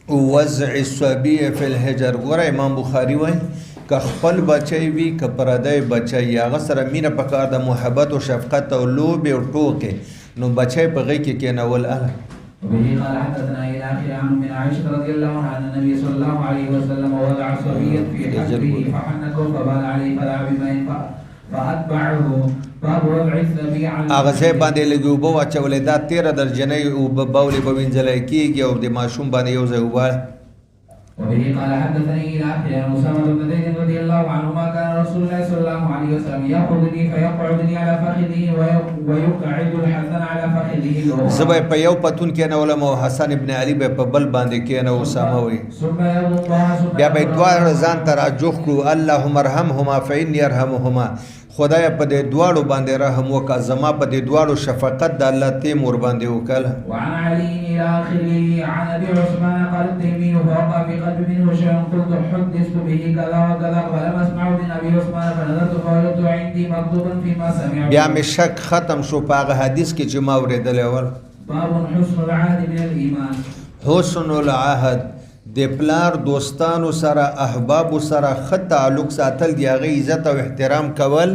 وضع الصبي فی الحجر. ګوره امام بخاری وایي که خپل بچی وي که پردی بچی هغه سره مینه پکار د محبت او شفقت او لوبې او ټوکې نو بچی په غېږ کې کېنول اله. وبه قال حدثنا الى اخر عن من عائشه رضي الله عنها ان النبي صلى الله عليه وسلم وضع صبيا في حجره فحنكه فبال عليه فدعا بماء فاتبعه باب وضع الصبي على هغه ځای باندې لږ اوبه واچولې دا 13 درجنۍ اوبه بولې به وینځلی کېږي او د ماشوم باندې یو ځای اوبه. وبه قال حدثني الى اخر عن اسامه بن زيد رضي الله عنهما كان رسول الله صلى الله عليه وسلم ياخذني فيقعدني على فخذه ويقعد الحسن على فخذه الاخرى. زبې په یو پتون کې نه ولم او حسن ابن علي به په بل باندې کې نه اسامه وي. بیا به دوه ځان تراجح کړو اللهم ارحمهما فاني ارحمهما. خدای په دې دواړو باندې رحم وکړه زما په دې دواړو شفقت د الله تیم ور باندې وکړه. وعن علي الى اخره عن ابي عثمان قال التيمي فوقع في قلبي منه شيء قلت حدثت به كذا وكذا ولم اسمع من ابي عثمان فنظرت فوجدت عندي مكتوبا فيما سمعت. بیا مې شک ختم شو په هغه حدیث کې چې ما اورېدلی ول. باب حسن العهد من الايمان. حسن العهد د پلار دوستانو سره احبابو سره ښه تعلق ساتل د هغې عزت او احترام کول.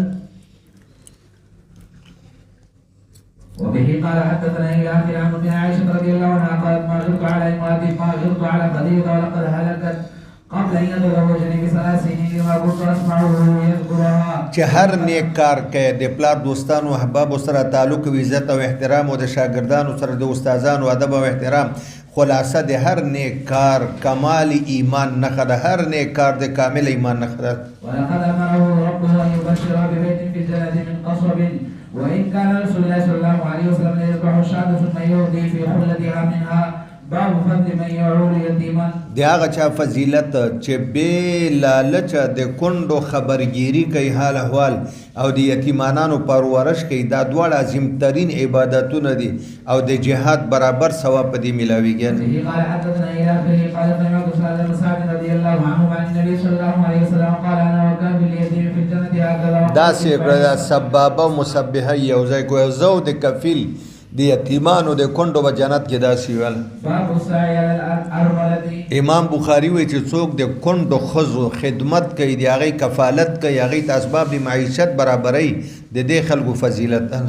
وبه قال حدثنا الى اخر عن ابن عائشه رضي الله عنها قالت ما غرت على امراتي ما غرت على خديجه ولقد هلكت قبل ان يتزوجني بثلاث سنين لما كنت اسمعه يذكرها. چې هر نیک کار کوي د پلار دوستانو احبابو سره تعلق او عزت او احترام او د شاګردانو سره د استادانو ادب او احترام خلاصه د هر نیک کار کمال ایمان نښه ده. هر نیک کار د کامل ایمان نښه ده. ولقد امره ربه ان يبشر ببيت في الجنه من قصب وان كان رسول الله صلى الله عليه وسلم يذبح الشاة ثم يهدي في خلتها منها. باب فضل من يعول یتیما. د هغه چا فضیلت چې بې لالچه د کونډو خبرګیري کوي حال احوال او د یتیمانانو پرورش کوي دا دواړه عظیمترین عبادتونه دي او د جهاد برابر ثواب په دې میلاویږي. قال حدثنا الى اخره قال سمعت سعد بن سعد رضي الله عنه عن النبي صلى الله عليه وسلم قال انا وكان اليتيم في الجنه هكذا. دا سیکړه سبابه مسبحه یو ځای کو زو د کفیل د یتیمانو د کونډو په جنت کې داسې ویل. باب السعي على الارمله. امام بخاری وایي چې څوک د کونډو ښځو خدمت کوي د هغې کفالت کوي هغې ته اسباب د معیشت برابروي د دې خلکو فضیلت ده.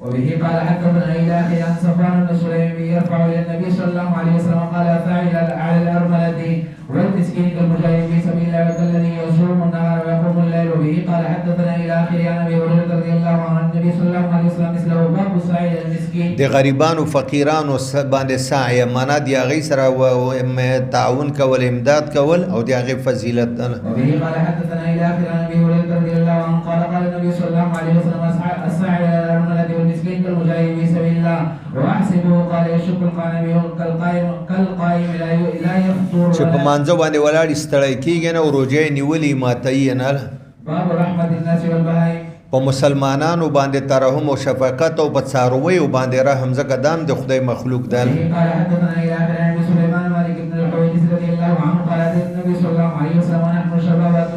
وبه قال حدثنا الى اخي عن صفوان بن سليم يرفع الى النبي صلى الله عليه وسلم قال السعي على الارمله والمسكين كالمجاهد في سبيل الله كالذي يصوم النهار ويقوم الليل. وبه قال حدثنا الى اخره عن ابي هريره رضي الله عنه عن النبي صلى الله عليه وسلم مثله باب السعي على المسكين. د غریبانو فقیرانو باندې سعی معنا د هغې سره تعاون کول امداد کول او د هغې فضیلت ده. وبه قال حدثنا الى اخره عن ابي هريره رضي الله عنه قال قال النبي صلى الله عليه وسلم السعي على الارمله والمسكين كالمجاهد في سبيل الله واحسبه قال يشق القائم كالقائم لا يفطر. چې په مانځه باندې ولاړ ستړی کېږي نه او روژه یې نیولې ماتوي نه. باب رحمت الناس والبهائم. په مسلمانانو باندې ترحم او شفقت او په څارویو باندې رحم ځکه دام د خدای مخلوق ده. قال حدثنا الى اخر عن سليمان مالك بن الحويرث رضي الله عنه قال النبي صلى الله عليه وسلم ونحن شبابات.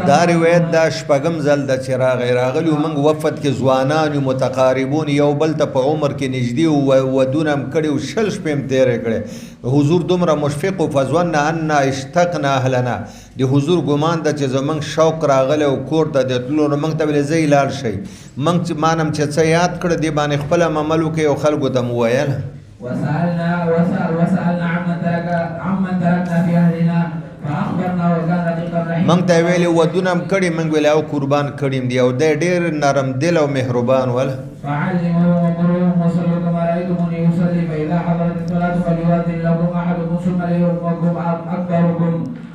دا روایت دا شپږم ځل د چې راغلی موږ وفد کې ځوانان متقاربون یو بل ته په عمر کې نږدې ودونه هم کړي او شل شپې هم تېرې کړې. حضور دومره مشفق و فظن ان اشتقنا اهلنا د حضور ګمان ده چې زموږ شوق راغلی او کور ته د تلو نو موږ ته ویل ځئ لاړ شئ. موږ چې مانم چې څه یاد کړه دې باندې خپله هم عمل وکړئ او خلکو ته مو ویل. وسألنا عمن تركنا في أهلنا فأخبرنا وكان رقيقا رحيما. موږ ته ویلې ودونه هم کړي موږ ویل او قربان کړي دي او دی ډېر نرم دل او مهربان ول. فعلموهم وقروهم وصلوا كما رأيتموني أصلي فإذا حضرت الصلاة فليؤذن لكم أحدكم ثم ليؤمكم أكبركم.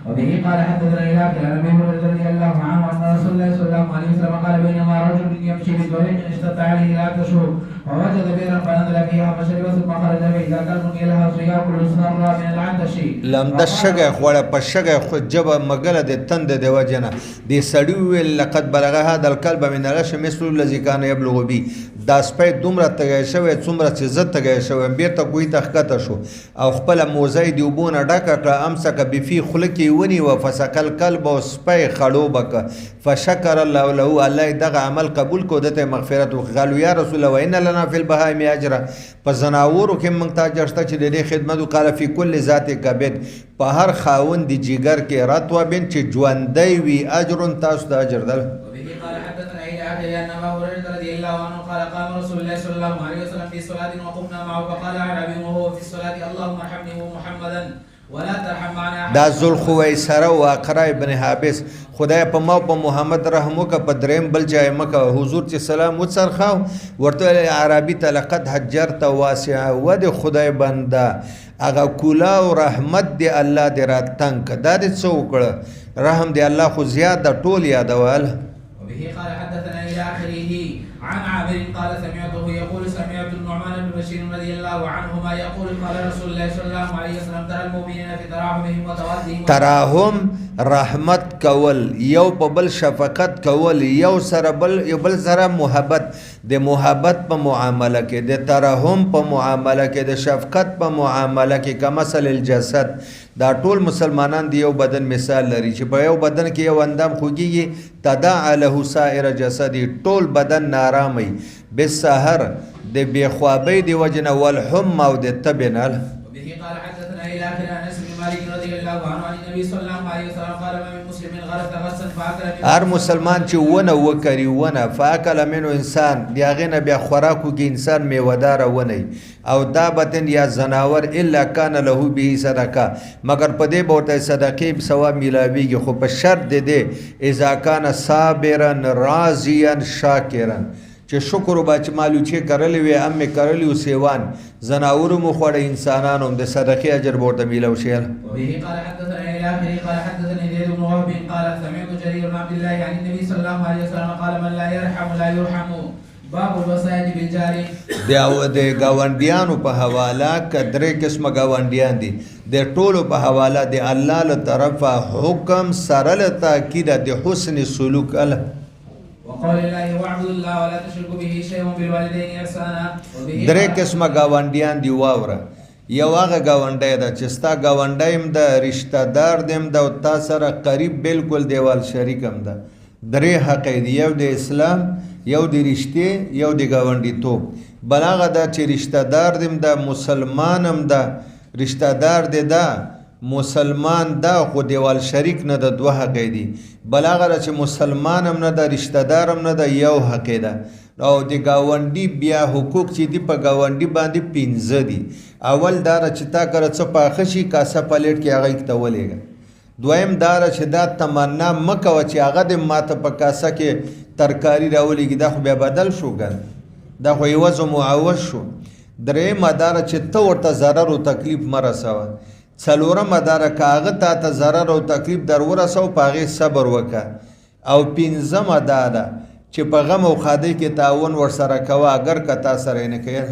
وبه قال حدثنا إلى آخره عن أبي هريرة رضي الله عنه أن رسول الله صلى الله عليه وسلم قال بينما رجل يمشي بطريق اشتد عليه ذات شهور فوجد بئرا فنزل فيها فشرب ثم خرج فإذا كان يلهث يأكل السمرة من العطش. لمده شګه خوړه په شګه خو جبه مګله د تند د وجنه د سړی ویل لقد بلغ هذا الكلب من الغش مثل الذي كان يبلغ به. دا سپی دومره تږی شوی څومره چې زه تږی شوی بېرته کوهي ته ښکته شو او خپله موزه یې د اوبو نه ډکه کړه امسکه بفي خوله کې یې ونیوه فسقل کلب او سپی خړوبه کړه فشکر الله له الله یې دغه عمل قبول کړو ده ته مغفرت وکړي قالو یا رسول الله وان لنا فی البهائم اجرا په زناورو کې موږ ته اجر شته چې د دې خدمت قال فی کل ذات کبد په هر خاوند د جګر کې رطوبن چې ژوندی وي اجر تاسو ته اجر ده قال حدثنا الى اخره ان ابا هريره رضي الله عنه قال قام رسول الله صلى الله عليه وسلم في صلاه وقمنا معه فقال اعرابي وهو في الصلاه اللهم ارحمني ومحمدا ولا ترحم معنا دا ذوالخویسره و اقرا ابن حابس خدای په ما په محمد رحم وکړه په دریم بل ځای مکه حضور چې سلام وڅرخاو ورته عربي ته لقد حجرت واسعه و د خدای بنده هغه کولا او رحمت دی الله دې را تنګ دا دې څه وکړه رحم دی الله خو زیات د ټول یادول وبه قال حدثنا الى اخره عن عامر قال سمعته يقول سمعت النعمان بن بشير رضي الله عنهما يقول قال رسول الله صلى الله عليه وسلم ترى المؤمنين في تراحمهم وتوادهم تراهم رحمت کول یو په بل شفقت کول یو سره بل سره محبت د محبت په معامله کې د تراهم په معامله کې د شفقت په معامله کې کمثل الجسد دا ټول مسلمانان دی یو بدن مثال لري چې په یو بدن کې یو اندام خوږیږي تداعى له سائر جسد ټول بدن نارامي بالسحر د بېخوابۍ د وجنه والحم او د تبنل وبه قال حدثنا الى اخر انس بن مالك رضي الله عنه عن النبي صلى الله عليه وسلم قال ما من مسلم غرس غرسا فاكل هر مسلمان چې ونه وکړي ونه فاکل منو انسان دی هغې نه بیا خوراکو کې انسان میوهداره ونی او دا بطن یا زناور الا کان له به صدقه مگر په دې به ورته صدقې ثواب میلاویږي خو په شرط د دې اذا کان صابرا راضیا شاکرا چې شکر وبا چې مالو چې کرلی وي ام مې کرلی و سیوان زناورو مو خوړه انسانانو د صدقې اجر به ورته میلاو شي وبه قال حدثنا الى اخره قال حدثني زيد بن وهب قال سمعت جرير بن عبد الله عن النبي صلى الله عليه وسلم قال من لا يرحم لا يرحم باب الوصايا بالجار د گاونډیانو په حواله کدرې قسمه گاونډیان دي د ټولو په حواله د الله له طرفه حکم سره له تاکید د حسن سلوک الله وقال الله واعبدوا الله ولا تشركوا به شيئا وبالوالدين احسانا درې قسمه گاونډیان دی واوره یو هغه گاونډی ده چې ستا گاونډی هم د رشتہ دار دیم د تا سره قریب بالکل دیوال شریک هم ده درې حق دی یو د اسلام یو د رشتې یو د گاونډي توپ بل هغه ده چې رشتہ دار دیم د مسلمان هم ده رشتہ دار دی ده مسلمان دا خو دیوال شریک نه د دوه حق دی بل هغه چې مسلمان هم نه ده رشتہ دار هم نه ده یو حق ده او د گاونډي بیا حقوق چې دی په گاونډي باندې 15 دي اول دا چې تا کړه څه پاخه شي کاسه پلیټ کې هغه ته ولېږه دویم دا چې دا تمنا مکوه چې هغه د ماته په کاسه کې ترکاری راولېږي دا خو بیا بدل شو ګل دا خو عوض و معوض شو درېیم دا چې ته ورته ضرر او تکلیف مه رسوه څلورم دا که هغه تا ته ضرر او تکلیف در ورسوه په هغې صبر وکړه او پنځمه دا ده چې په غم او ښادۍ کې تعاون ورسره کوه اگر که تا سره یې نه کوې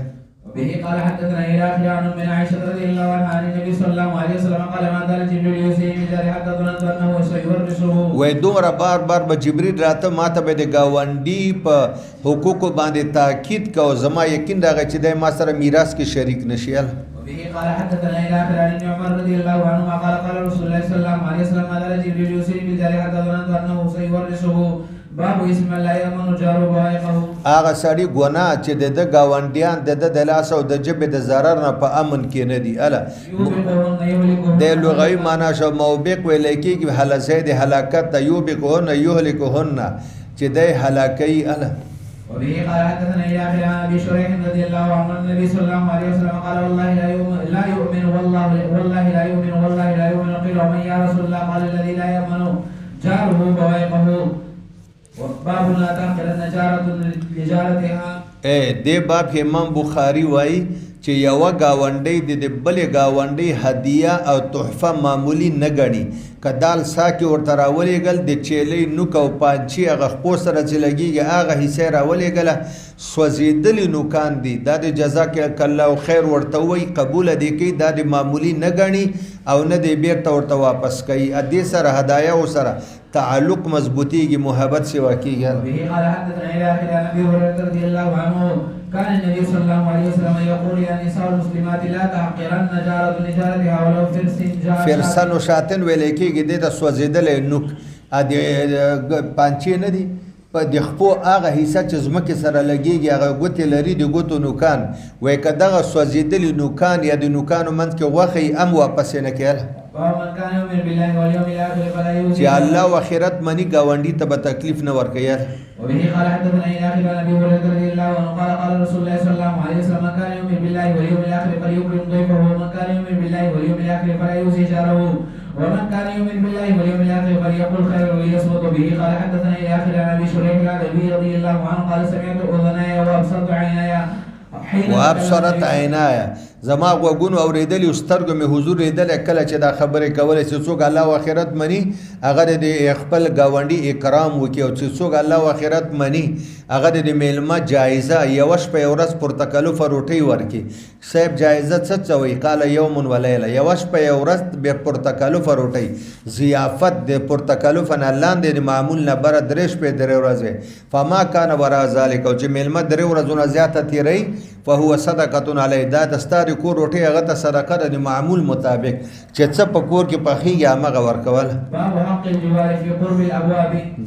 به قال حدثنا الى اخر عن من عائشه رضي الله عنها عن النبي صلى الله عليه وسلم قال ما زال جبريل يوصيني بجار حتى ظننت انه سيورثه وای دومره بار بار به جبريل راته ماته به د گاونډي په حقوقو باندې تاکید کو زما یقین راغی چې د ما سره میراث کې شریک نشي وبه قال حدثنا الى اخر عن عمر رضي الله عنهما قال قال رسول الله صلى الله عليه وسلم ما زال جبريل يوصيني بجار حتى ظننت انه سيورثه باب اسم الله يمن جار بائقه هغه سړی ګناه چې د گاونډیان د لاس او د جبه د ضرر نه په امن کې نه دی اله د لغوي معنا شو موبق ویل کېږي هلزه د هلاکت د یوبقهن یهلكهن چې د هلاکي اله وبه قال حدثنا الى اخر عن ابي شريح رضي الله عنه النبي صلى الله عليه وسلم قال والله لا يؤمن والله لا يؤمن والله لا يؤمن قيل ومن يا رسول الله قال الذي لا يؤمن جاره بوائقه باب لا تحقر النجارة لجارتها دې باب کې امام بخاری وایي چې یو گاونډي د بلې گاونډي هدیه او تحفه معمولی نه ګڼي کدال ساکي ورته راولېږل د چیلې نوک او پانچي هغه خپو سره چې لګېږي هغه حصې راولېږله سوځېدلي نوکان دي دا د جزاک الله خیر ورته وایي قبوله دې کوي دا د معمولی نه ګڼي او نه دې بیرته ورته واپس کوي دې سره هدایه او سره تعلق مضبوطیږي محبت سوا کیږي. وبه قال حدثنا الى اخر عن ابي هريره رضي الله عنه كان النبي صلى الله عليه وسلم يقول يا نساء المسلمات لا تحقرن جارة لجارتها ولو فرسن و شاتن ویل کېږي د سوځېدلې نوک د پانچې نه دي په د خپو هغه حصه چې ځمکې سره لګېږي هغه ګوتې لري د ګوتو نوکان وایي که دغه سوځېدلي نوکان یا د نوکانو منځ کې غوښه یې هم واپس یې نه کېله چې الله و آخرت مني ګاونډي ته به تکلیف نه ورکوي. وبه قال حدثنا الى اخر عن ابي هريره رضي الله عنه قال قال رسول الله صلى الله عليه وسلم من كان يؤمن بالله واليوم الاخر فليكرم ضيفه ومن كان يؤمن بالله واليوم الاخر فلا يؤذي جاره ومن كان يؤمن بالله واليوم الاخر فليقل خيرا وليصمت. به قال حدثنا الى اخر عن ابي شريح العدوي رضي الله عنه قال سمعت اذناي وابصرت عيناي وابصرت عینایا زما غوږونو اورېدلي او سترګو مې حضور لیدلی کله چې دا خبرې کولې چې څوک الله و آخرت مني هغه د خپل ګاونډي اکرام وکړي او چې څوک الله و آخرت مني هغه د میلمه جایزه یوه شپه یو ورځ پرتکلفه روټۍ ورکړي. صاحب جایزه څه وایي؟ قال یوم و لیله یوه شپه یو ورځ بیا پرتکلفه روټۍ ضیافت د پرتکلفه نه لاندې د معمول نه بره 3 شپې 3 ورځې فما کان وراء ذلک او چې میلمه 3 ورځونه زیاته تیری فهو صدقه علی دا د ستا د کور روټۍ هغه ته صدقه ده د معمول مطابق چې څه په کور کې پخېږي همغه ورکول.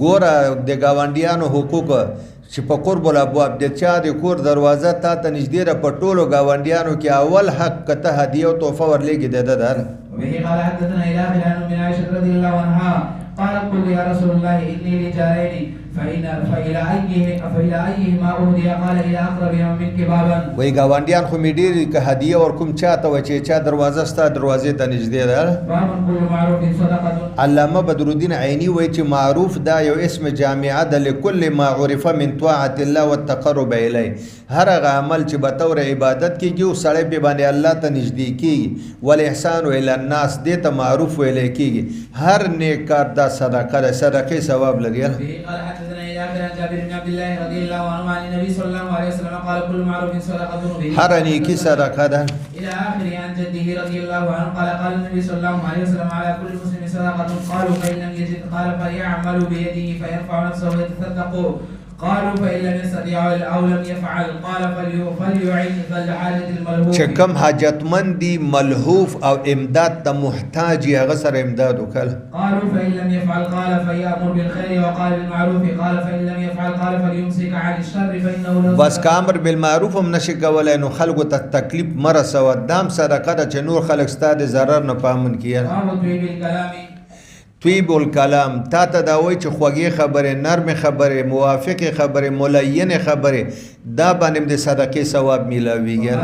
ګوره د ګاونډیانو حقوق چې په قرب الابواب د چا د کور دروازه تا ته نږدې ده په ټولو ګاونډیانو کې اول حق که ته هدیه او تحفه ورلیږي د ده ده. وبه قال حدثنا الى اخر عن ام عائشه رضي الله عنها قالت قلت يا رسول الله اني لجارين فإلى أيهما أهدي قال إلى أقربهما منك بابا. وی ګاونډیان خو مې ډېر که هدیه ورکوم چاته وایي چې چا دروازه ستا دروازې ته نږدې ده. علامه بدرالدین عیني وایي چې معروف دا یو اسم جامعه ده لكل ما عرف من طاعة الله والتقرب الیه. هر هغه عمل چې به طور عبادت کېږي او سړی پې باندې الله ته نږدې کېږي والاحسان الی الناس دې ته معروف ویلی کېږي. هر نیک کار دا صدقه ده صدقې ثواب لري. جابر بن عبد الله رضي الله عنه عن النبي صلى الله عليه وسلم قال كل معروف صدقة به هر نیکی صدقه ده. الى اخره عن جده رضي الله عنه قال قال النبي صلى الله عليه وسلم على كل مسلم صدقة قالوا فإن لم يجد قال فليعمل بيده فيرفع نفسه ويتصدق قالوا فإن لم يستطيع أو لم يفعل قال فليعن ذا الحاجة الملهوف. چې کوم حاجتمند دي ملهوف او امداد ته محتاج هغه سره امداد وکړه. قالوا فإن لم يفعل قال فليأمر بالخير وقال بالمعروف قال فإن لم يفعل قال فليمسك عن الشر فإنه له. بس که امر بالمعروف هم نشي کولای نو خلکو ته تکلیف مه رسوه دام صدقه ده چې نور خلک ستا د ضرر نه په امن کړي. طیب الکلام تا ته دا وایي چې خوږې خبرې نرمې خبرې موافقې خبرې ملینې خبرې دا باندې د صدقې ثواب میلاویږي.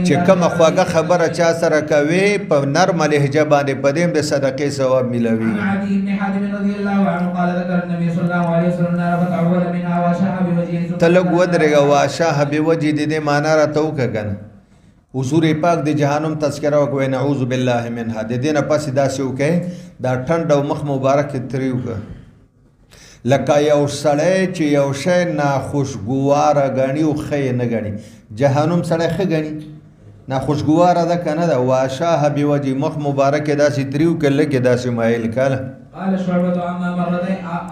چې کومه خوږه خبره چا سره کوي په نرمه لهجه باندې په دې د صدقې ثواب میلاویږي. ته لږ ودرېږه واشاه بوجې د دې معنا راته وکړه که نه. حضور پاک د جهنم تذکره وکوي نعوذ بالله منها د دې نه پسې داسې وکړي دا ټنډ او مخ مبارک ترې وکړه لکه یو سړی چې یو شی ناخوشګواره ګڼي او ښه یې نه ګڼي. جهنم سړی ښه ګڼي ناخوشګواره ده که نه ده. واشاه بوجې مخ مبارک یې داسې ترې وکړه لږ یې داسې مایل کړه. قال شعبة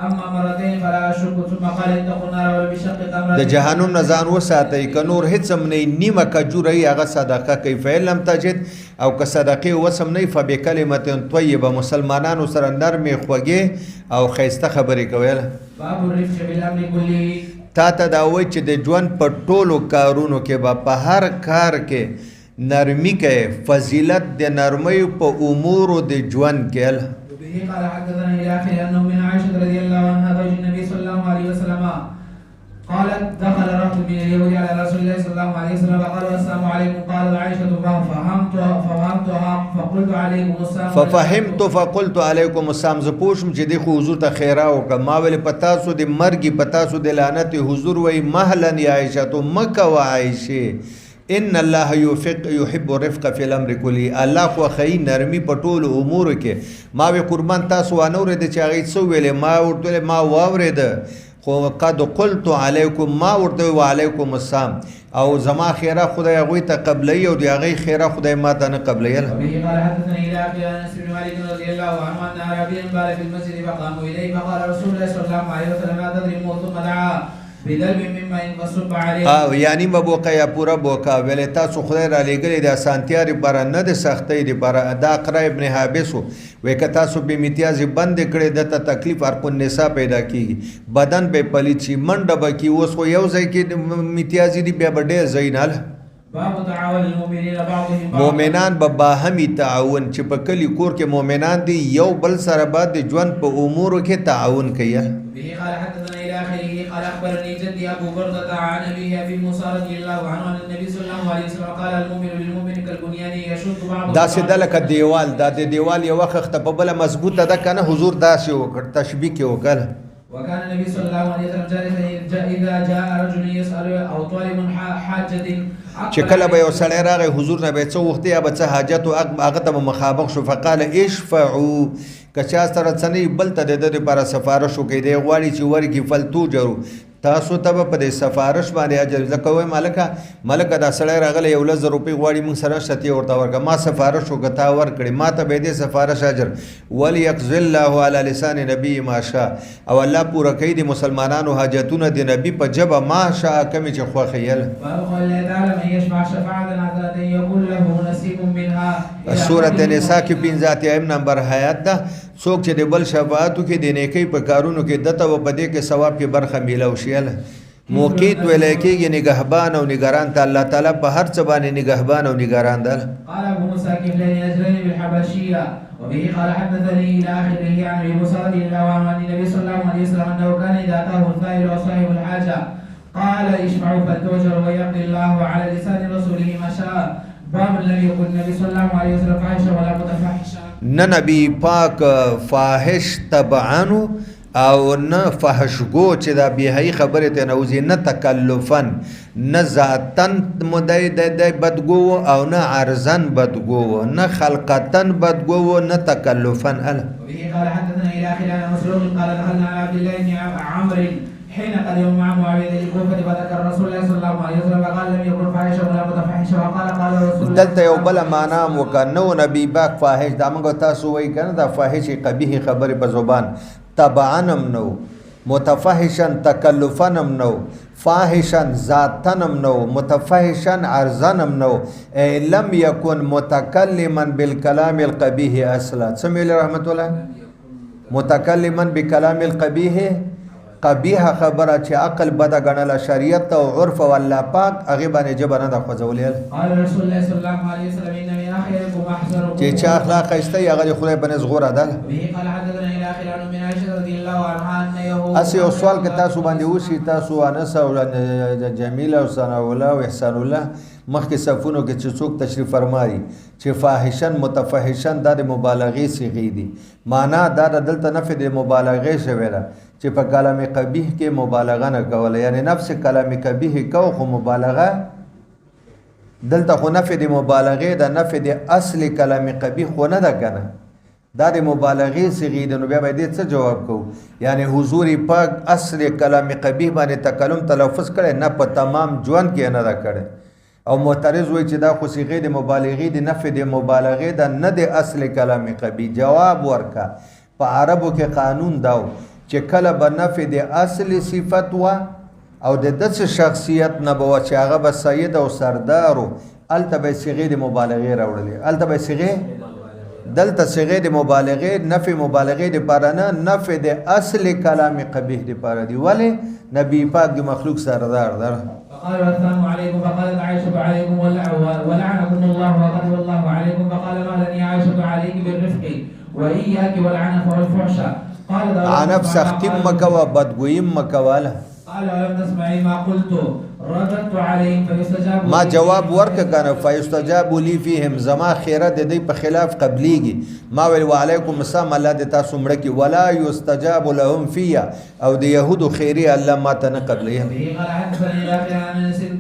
أما مرتين فلا أشك ثم قال اتقوا النار ولو بشق تمرة. د جهنم نه ځان وساتئ که نور هېڅ هم نه نیمه کجوره یې هغه صدقه کوي فإن لم تجد او که صدقې وسم نه وي فبکلمة طیبه مسلمانانو سره نرمې خوږې او ښایسته خبرې کوي. باب الرفق بالأمر كله. تا ته دا وایي چې د ژوند په ټولو کارونو کې به په هر کار کې نرمي کوي. فضیلت د نرمۍ په امورو د ژوند کې. قال حدثنا الى اخر انه من عائشه رضي الله عنها زوج النبي صلى الله عليه وسلم قالت دخل رهط من اليهود على رسول الله صلى الله عليه وسلم وقالوا السلام عليكم قالت عائشه ففقلت عليكم السلام ز پوښم چې د حضور ته خیره وکړه ما ویل پتا سو د مرګي پتا سو د لعنت حضور وای مهلا یا عائشه تو مکه و عائشه ان الله يحب الرفق في الامر كله. الله خو خی نرمي په ټولو امور کې. ما وی قربان تاسو وانه ورته چې هغه څو ویلې ما ورته ما واورید خو قد قلت علیکم ما ورته وعلیکم السلام او زما خیره خدای هغوی ته قبلوي او د هغوی خیره خدای ما ته نه قبلویله. وبه قال حدثنا الى عبد انس بن مالك رضي الله عنه ان اعرابيا بال في المسجد فقاموا اليه فقال رسول الله صلى الله عليه وسلم لا تضربوا ثم دعا بدلب مما فصب عليه. یعنی به بوکا یا پورا بوکا ویل تاسو خدای را لېږلې د اسانتیا لپاره نه د سختۍ لپاره. دا اقرا ابن حابس وی که تاسو به امتیازي بند کړې دته تکلیف عرق النساء پیدا کیږي بدن به پلیت شي منډه به کی اوس خو یو ځای کې امتیازي دي بیا به ډېر ځای نه. باب تعاون المؤمنين بعضهم بعض. مؤمنان به باهمي تعاون چې په کلی کور کې مؤمنان دي یو بل سره بعد د ژوند په امورو کې تعاون کوي. به قال حدثنا الى اخره قال اخبرني جدي ابو برده عن ابيه ابي موسى رضي الله عنه عن النبي صلى الله عليه وسلم قال المؤمن للمؤمن كالبنيان يشد بعضه دا سه دلکه دیوال دا د دیوال یو وخت په بل مضبوطه ده کنه حضور داسې وکړ تشبیه کې وکړ. وكان النبي صلى الله عليه وسلم جالسا اذا جاء رجل يسال او طالب حاجه چې کله به یو سړی راغی حضور نه به څه وخت یا به څه حاجت او هغه ته مخابق شو فقال اشفعوا کچا سره څنی بل ته د لپاره سفارش وکړي دی غواړي چې ورکی فلتو جرو تاسو ته په دې سفارش باندې اجر زکوي ملکه دا سړی راغلی 1,000 روپۍ غواړي موږ سره شتی ورته ورکه ما سفارش وکتا ورکړي ما ته به دې سفارش اجر وليقض الله على لسان نبي ما شاء او الله پورا کوي د مسلمانانو حاجتونه د نبی په جبه ما شاء کمی چې خو خیل. سورۃ النساء کې 15 نمبر آیات ده څوک چې د بل شفاعتو کې د نیکی په کارونو کې دته و په دې کې ثواب کې برخه میلاو شي. موقیت ویل کېږي نگهبان او نگران ته الله تعالی په هر څه باندې نگهبان او نگران ده. قال ابو موسى كفلين اجرين بالحبشيه وبه قال حدثني الى اخره عن ابي موسى رضي الله عنه عن النبي صلى الله عليه وسلم انه كان اذا اتاه الزائر وصاحب الحاجه قال اشفعوا فلتؤجروا ويقضي الله على لسان رسوله ما شاء. باب لم يكن النبي صلى الله عليه وسلم فاحشا ولا متفحشا. نه نبی پاک فاحش تبعانو او نه فحشگو چې دا بیهی خبره ته نوزی نه تکلفن نه ذاتن مدای د بدگو او نه عرضن بدگو نه خلقتن بدگو نه تکلفن. وبه قال حدثنا الى اخر عن مسروق قال دخلنا على عبد الله بن عمرو حين قدم مع معاويه الكوفه فذكر رسول الله صلى الله عليه وسلم قال لم يكن فاحشا ولا متفحشا وقال قال رسول الله دلته یو بل معنا وکنو نبی پاک فاحش دا موږ تاسو وای کنه دا فاحش قبیح خبره په زبان تبعنم نو متفحشن تکلفنم نو فاحشن ذاتنم نو متفحشن عرضنم نو لم يكن متكلما بالكلام القبيح اصلا. سمعوا رحمت الله متكلما بكلام القبيح قبیح خبره چې عقل بده ګڼله شریعت او عرف او الله پاک هغه باندې جبر نه خوځولې. قال رسول الله صلی الله علیه وسلم ان من اخرکم احسنکم چې چا اخلاق خسته هغه خدای باندې زغور ده. به قال حدثنا الى اخر عن من عائشه رضی الله عنها انه اسی او سوال کې تاسو باندې وشي تاسو انس او جمیل او ثنا الله او احسان الله مخکې صفونو کې چې څوک تشریف فرمایي چې فاحشن متفحشن د مبالغه صيغه دي معنا دا دلته نفي د مبالغه شوی ده چې په کلام قبیح کې مبالغه نه کوله یعنی نفس کلام قبیح کو خو مبالغه دلته خو نفي د مبالغه د نفي د اصل کلام قبیح خو نه ده کنه دا د مبالغه صيغه ده. نو بیا باید څه جواب کو یعنی حضور پاک اصل کلام قبیح باندې تکلم تلفظ کړي نه په تمام ژوند کې نه دا کړي او معترض وای چې دا خو صيغه د مبالغه د نفي د مبالغه د نه د اصل کلام قبیح. جواب ورکا په عربو کې قانون داو چې کله به نفي د اصل صفت وا او د دس شخصیت نه به چې هغه به سید او سردارو الته به صيغه د مبالغه راوړلې الته به صيغه دلته صيغه د مبالغه نفي مبالغه د پاره نه نفي د اصل کلام قبیح د پاره دی ولی نبی پاک د مخلوق سردار در. فقال السلام عليكم فقالت عائشه عليكم ولعنكم الله وغضب الله عليكم فقال ما لن عائشه عليك بالرفق واياك والعنف والفحش. عنف سختیم مکوا بدگویم مکواله. قال ولم تسمعي ما قلت رددت عليهم فيستجاب ما جواب ورک کنه فیستجاب لی فیهم زما خیره د دې په خلاف قبلیږي ما ویل وعلیکم السلام الله د تاسو مړه کی ولا یستجاب لهم فیا او د يهودو خیری الله ما ته نه قبلیه. قال حدثني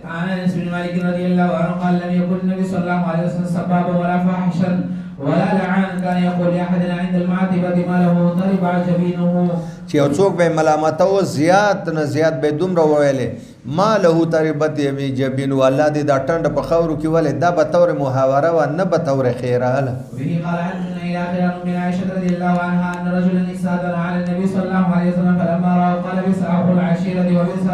عن انس بن مالك رضي الله عنه قال لم يكن النبي صلى الله عليه وسلم سبابا ولا فاحشا ولا لعان كان يقول لأحد عند المعتبة ما له ضرب جبينه چې یو څوک به ملامت او زیات نه زیات به دومره ویلې ما له تربت یمی جبین والله دې دا ټنډ په خاورو کې ولې دا به تور محاوره و نه به تور خیراله. وبه قال حدثنا إلى آخر من عائشة رضي الله عنها أن رجلا استأذن على النبي صلى الله عليه وسلم فلما رأى قال بئس أخو العشيرة وبئس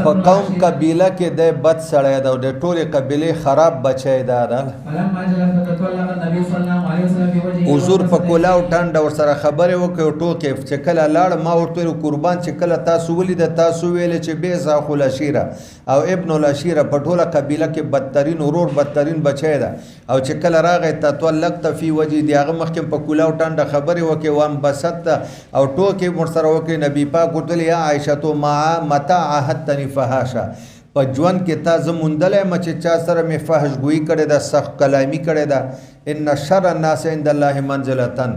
په قوم قبیله کې د بد سړی ده او د ټولې قبیلې خراب بچی ده. فلما جلس فتطلق النبي صلى الله عليه وسلم في وجهه حضور په کولاو ټنډ ورسره خبرې وکړې او ټوکې چې کله لاړ ما ورته ویل قربان چې کله تاسو ولید تاسو ویل چې بئس اخو العشیره او ابن العشیره په ټوله قبیله کې بدترین ورور بدترین بچی ده او چې کله راغی تطلقت فی وجه دی هغه مخکې په کولاو ټنډ خبرې وکړې وام بسط او ټوکې ورسره وکړې. نبی پاک ورته یا عایشه تو ما متى عهدتنی فحاشا په ژوند کې تا زه موندلی یم چې چا سره مې فحش ګویي کړې ده سخت کلامي کړې ده. ان شر الناس عند الله منزلتن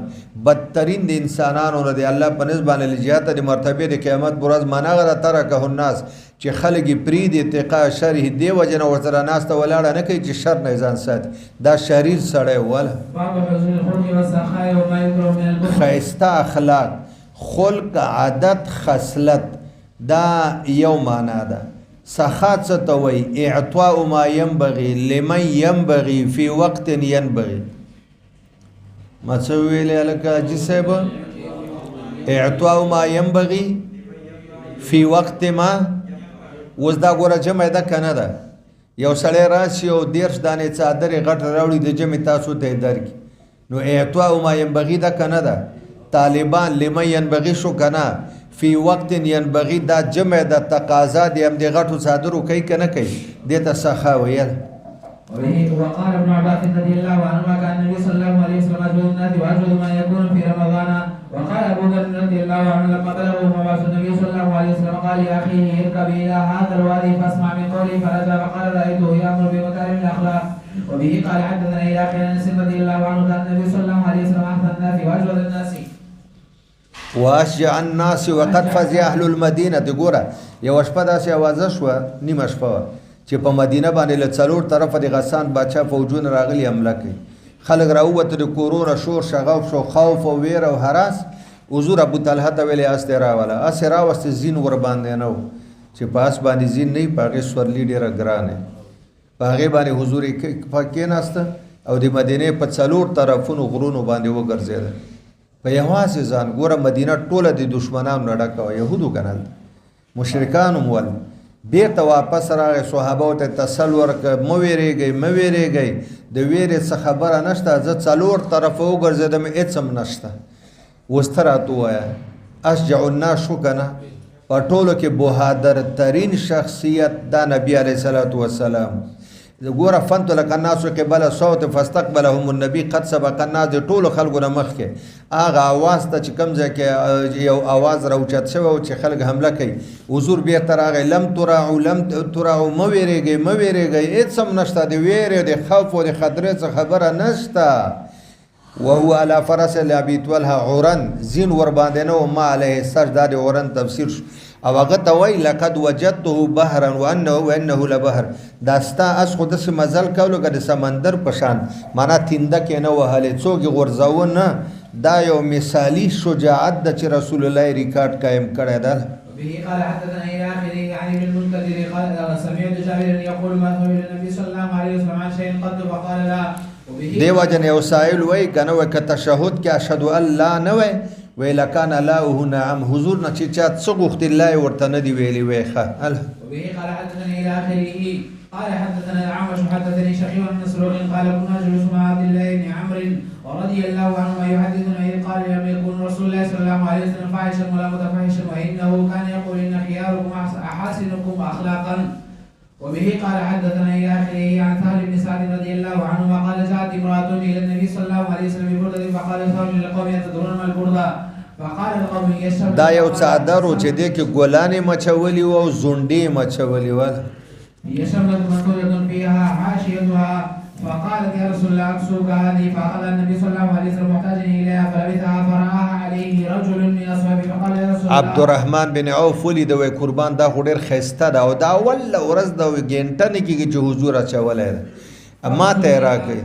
بدترین د انسانانو نه دی الله په نسبت باندې لجیاته د مرتبه د قیامت پر ورځ معنا غره ترکه الناس چې خلک یې پرېږدي اتقاء شره دی وجه نه ورسره ناسته ولاړه نه کوي چې شر نه ځان ساتي دا شریر سړی وله. ښایسته اخلاق خلق عادت خصلت دا یو معنا ده. سخات څه ته وایي اعطاء ما ينبغي لمن ينبغي في وقت ينبغي. ما څه ویلې هلکه حاجي صاحب اعطاء ما ينبغي في وقت ما اوس دا ګوره جمع ده که نه ده. یو سړی راشي او 10 دانې څادرې غټ راوړي د جمع تاسو ته یې درکړي نو اعطاء ما ينبغي ده که نه ده. طالبان لمن ينبغي شو که نه فی وقت ينبغي دا جمع د تقاضا دی هم د غټو څادرو کوي که نه کوي دې ته سخا ویل. وقال ابن عباس رضي الله عنهما كان النبي صلى الله عليه وسلم اجود الناس واجود ما يكون في رمضان. وقال ابو ذر رضي الله عنه لما بلغه مبعث النبي صلى الله عليه وسلم قال لاخيه اركب الى هذا الوادي فاسمع من قولي فرجع فقال رايته يامر بمكارم الاخلاق. وبه قال حدثنا الى اخر انس رضي الله عنه كان النبي صلى الله عليه وسلم احسن الناس واجود الناس واشجع الناس وقد فزع اهل المدینه. ګوره یو شپه داسې اوازه شوه نیمه شپه وه چې په مدینه باندې له څلور طرفه د غسان باچا فوجونه راغلي حمله کوي. خلک راووته د کورونه شور شغاف شو خوف او ویر او هراس. حضور ابو طلحه ته ویلې اس دې راوله اس یې راوستې زین ور باندې نه و چې په اس باندې زین نه وي په هغې سورلي ډېره ګرانه په هغې باندې حضور یې کېناسته او د مدینې په څلور طرفونو غرونو باندې وګرځېده په یوازې ځان. ګوره مدینه ټوله د دشمنانو نه ډکه وه یهودو که نه مشرکان هم ول. بیرته واپس راغی صحابو ته تسل ورکړه مه ویرېږئ مه ویرېږئ د ویرې څه خبره نشته زه څلور طرفه وګرځېدم هېڅ هم نشته. اوس ته راته ووایه اشجع الناس شو که نه په ټولو کې بهادر ترین شخصیت دا نبي علیه صلات وسلام. ګوره فنت لک الناس قبل صوت فاستقبلهم النبي قد سبق الناس د ټولو خلکو نه مخکې هغه اواز ته چې کوم ځای کې یو اواز راوچت شوی او چې خلک حمله کوي حضور بیرته راغی لم تراعوا مه ویرېږئ مه ویرېږئ هېڅ هم نشته د ویرې د خوف او د خطرې څه خبره نشته. وهو على فرس لابي طلحه عرن زین ور باندې نه و ما علیه سجدا د عرن تفسیر شو او هغه ته وایي لقد وجدته بحرا وانه لبحر. دا ستا اس خو داسې مزل کولو که د سمندر په شان معنا تینده کې نه وهلې څوک یې غورځاوه نه. دا یو مثالي شجاعت ده چې رسول الله ریکارډ قایم کړی ده. به قال حدثنا الى اخره عن ابن المنكدر قال سمعت جابر يقول ما سئل النبي صلى الله عليه وسلم عن شيء قد فقال لا. دی وجه یو سائل وایي که نه وایي که تشهد کې اشهد ان لا نه وایي وی لکان الله نعم حضور نه چې چا څه غوښتي الله یې ورته نه دي ویلي وایي ښه. وبه قال حدثنا الى اخره قال حدثنا الأعمش حدثني شقيق بن مسروق قال كنا جلوس مع عبد الله بن عمرو رضي الله عنهما يحدثنا إذ قال لم يكن رسول الله صلى الله عليه وسلم فاحشا ولا متفحشا وإنه كان يقول إن خياركم أحاسنكم أخلاقا. وبه قال حدثنا إلى آخره عن سهل بن سعد رضي الله عنهما قال جاءت امرأة إلى النبي صلى الله عليه وسلم ببردة فقال سهل للقوم يتدرون ما البردة فقال القوم يشرب. دا یو څادر و چې دې کې ګلانې مچولي وو او زونډې مچولي وو. يشرب منطورة فيها حاشيتها فقالت يا رسول الله اكسوك هذه فأخذ النبي صلى الله عليه وسلم محتاجا إليها فلبثها فرآها عليه رجل من أصحابه فقال يا رسول الله عبدالرحمن بن عوف ولید وی قربان دا خو ډېر ښایسته ده او دا ول ورځ د ګنټه نه کېږي چې حضور اچولی ده ما ته یې راکړئ.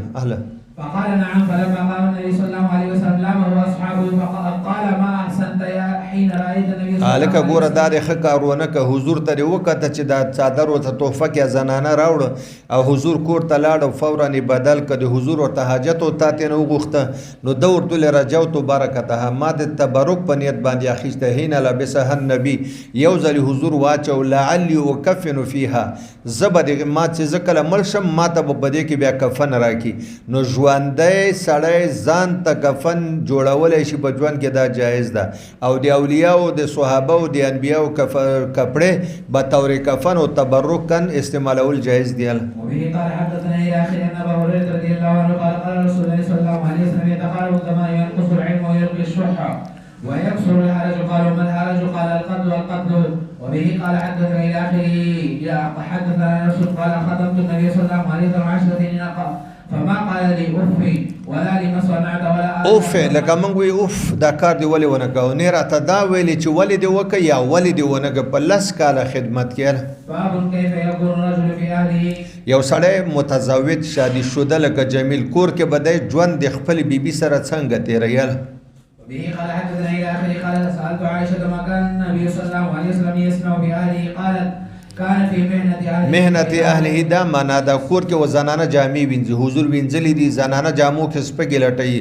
فقال نعم. فلما قام النبي صلى الله عليه وسلم لامه اصحابه فقال ما احسنت يا حين رايت النبي صلى الله الکه عليه ګوره دا وسلم. د ښه کارونه که حضور ته دې وکته چې دا څادر ورته تحفه کې زنانه راوړه او حضور کور ته لاړ فورا یې بدل که د حضور ورته حاجت و تا ترې نه وغوښته نو ده ورته ویل رجوت برکتها ما د تبرک په نیت باندې اخیسته حین لبسها النبي یو ځلې حضور واچو لعلي اکفن فیها زه به د ما چې زه کله مړ شم ما ته به په دې کې بیا کفن راکړي نو ژوندی سړی ځان ته کفن جوړولی شي په ژوند کې دا جایز ده او د اولیاو د صحابه او د انبیاو کپړې به طور کفن او تبرکن استعمالول جایز دی. وبه قال حدثنا الى اخر ان ابا هريره رضي الله عنه قال قال رسول الله صلى الله عليه وسلم يتقارب كما ينقص العلم ويلقي الشح ويكسر الحرج. قالوا ما الحرج؟ قال القتل والقتل. وبه قال حدثنا الى اخره حدثنا انس قال خطبت النبي صلى الله عليه وسلم 10 سنين فما قال لي اف ولا لما صنعت ولا اوف لکه موږ وی اوف دا کار دی ولې ونه کوو نه راته دا ویلې چې ولې دی وکه یا ولې دی ونه که په لس کاله خدمت کړ. باب كيف يكون الرجل في اهله. یو سړی متزوج شادي شوده لکه جمیل کور کې بدای ژوند د خپل بیبي سره څنګه تیریل. به قال حدثنا الى اخره قال سالت عائشه ما كان النبي صلى الله عليه وسلم يصنع باهله قالت كان في مهنت اهله دا معنا دا کور کې و زنانه جامې وینځي حضور وینځلې دي زنانه جامو کې سپګې لټي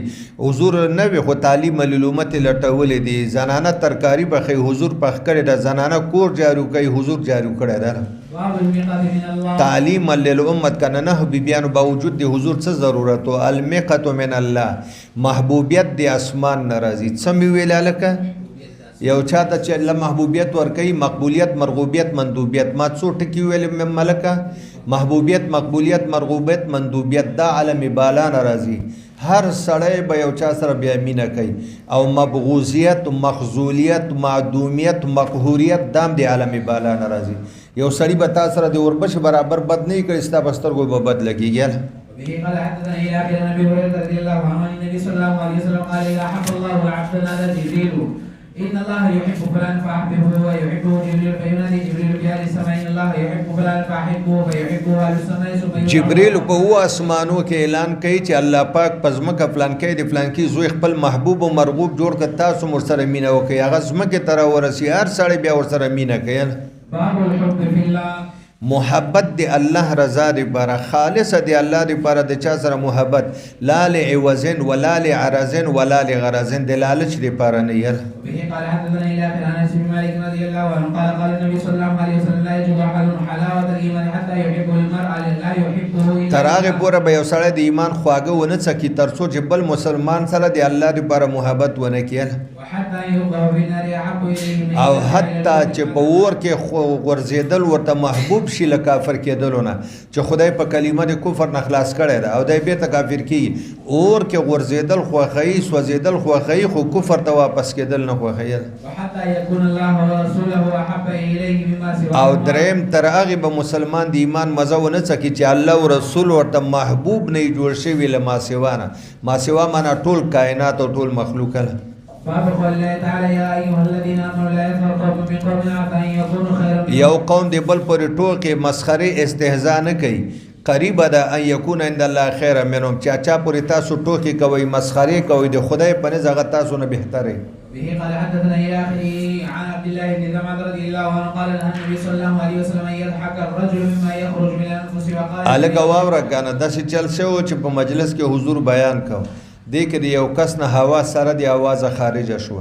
حضور نه وي خو تعلیم معلومات لټولې دي زنانه ترکاری بخي حضور پخ کړي دا زنانه کور جارو کوي حضور جارو کړي دا تعلیم للامت کنه نه بیبیانو باوجود دی حضور څه ضرورت او المقت من الله محبوبیت دی اسمان ناراضي څه ویل الکه یو چاته چې الله محبوبیت ورکوي مقبولیت مرغوبیت مندوبیت ما څو ټکي ویل ملکه محبوبیت مقبولیت مرغوبیت مندوبیت دا عالم بالا ناراضي هر سړی به یو چا سره بیا مینه کوي او مبغوزیت مخذولیت معدومیت مقهوریت دام دی عالم بالا ناراضي یو سړی به تا سره د وربش برابر بد نه کړي ستا بسترګو به بد لګیږي. به قال حدثنا الى اخر النبي هريره رضي الله عنه النبي صلى الله عليه وسلم قال اذا احب الله العبد نادى جبريل ان الله يحب فلان فاحببه ويحبه جبريل فينادي جبريل في اهل السماء ان الله يحب فلان فاحبه فيحبه اهل السماء ثم جبريل په هو اسمانو کې اعلان کوي چې الله پاک پزمکه فلان کې د فلان کې زوی خپل محبوب او مرغوب جوړ کړه تاسو مر سره مینه وکي هغه زمکه تر ورسی هر سړی بیا ور سره مینه کوي. باب الحب في الله محبت دی الله رضا دی بارا خالص دی الله دی بارا د چا سره محبت لا لعوزن ولا لعرزن ولا لغرزن د لالچ دی بارا نه ير. به قال حدثنا الى اخر انس بن مالك رضي الله عنه قال قال النبي صلى الله عليه وسلم لا يجوز احد حلاوه الايمان حتى يحب المرء لا يحبه الا تراغه پوره به یو سړی د ایمان خواږه ونه څکی ترڅو چې بل مسلمان سره دی الله دی بارا محبت ونه کیل وحتى يلقى في النار احب اليه او حتی چې په ور کې ورزیدل ورته محبوب شي له کافر کېدلونه چې خدای په کلمه د کفر نه خلاص کړی دا او دای به ته کافر کی اور کې ورزیدل خوخی سوزیدل خوخی خو کفر ته واپس کېدل نه خوخی. وحتى يكون الله ورسوله احب اليه مما سواه. او دریم تر هغه به مسلمان د ایمان مزه ونه څکی چې الله او رسول ورته محبوب نه جوړ شوی له ما سیوانه ما سیوا معنا ټول کائنات او ټول مخلوق له. باب قول الله تعالى يا ايها الذين امنوا لا يسخر قوم من قوم عسى ان يكونوا خيرا منهم. یو قوم دی بل پر ټوکې مسخره استهزاء نه کوي قریب ده ان یکون عند الله خیر منهم چا پر تاسو ټوکې کوي مسخره کوي د خدای په نزغه تاسو نه بهتره. به قال حدثنا الى اخره عن عبد الله بن زمعه رضي الله عنه قال النبي صلى الله عليه وسلم يضحك الرجل مما يخرج من انفسه وقال الګ واوره کنه داسې چل شو چې په مجلس کې حضور بیان کو دې کې یو کس نه هوا سره دی आवाज خارج شو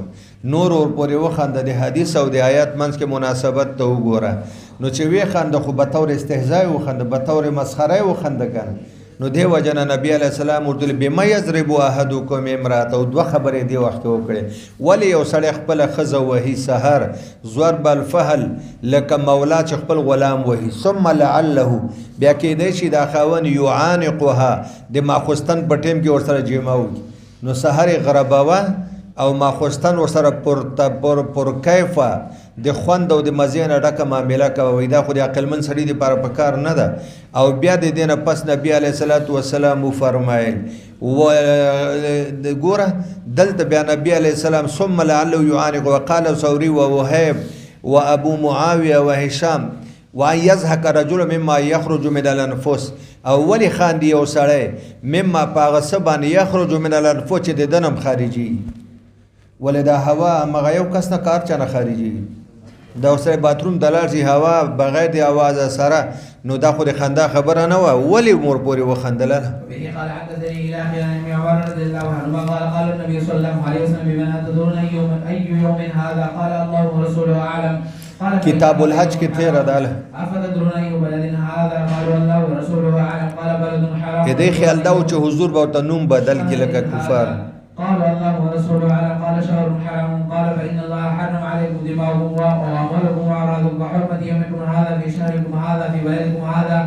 نور اور پورې وخند د حدیث او د آیات منځ کې مناسبت ته وګوره نو چې وی خند خو به تور استهزاء وخند به تور مسخره وخند کنه نو دی وجنه نبی علی السلام ورته بما یضرب احدکم امراه او دوه خبرې دی وخت وکړي ولی یو سړی خپل خزه وهي سحر ضرب الفهل لك مولا چې خپل غلام وهي ثم لعله بیا کې دی چې دا خاون يعانقها د ماخستن په ټیم کې ورسره جماو نو سحر غربوا او ماخستن ورسره پر کیفه د خوند او د مزین ډکه معامله کوي دا خو د عقلمن سړي لپاره پکار نه ده او بیا د دینه پس نبی علیه الصلاۃ والسلام فرمایل و ګوره دلته بیا نبی علیه السلام ثم لعله يعانق وقال ثوري ووهيب وابو معاويه وهشام وان یضحک رجل مما یخرج من الانفس او ولی خاندي یو سړی مما پاغه څه باندې یخرج من الانفس چې د دنم خارجي ولې دا هوا مغه یو کس نه کار چانه خارجي دا اوسه باتروم دلار شي هوا بغیر د आवाज سره نو دا خو د خندا خبره نه و ولی مور پورې وخندله به قال حدثني الى اخر عن عمر رضي الله عنه قال النبي صلى الله عليه وسلم بمن تدرون اي يوم هذا قال الله ورسوله اعلم کتاب الحج کې تیر اداله افتدرون اي بلد هذا قال الله ورسوله اعلم قال بلد حرام دې خیال دا چې حضور به ته نوم بدل کې لکه کفار قال الله ورسوله اعلم قال شهر حرام قال فان الله حرم عليكم دماءكم واموالكم واعراضكم وحرمه يومكم هذا في شهركم هذا في بلدكم هذا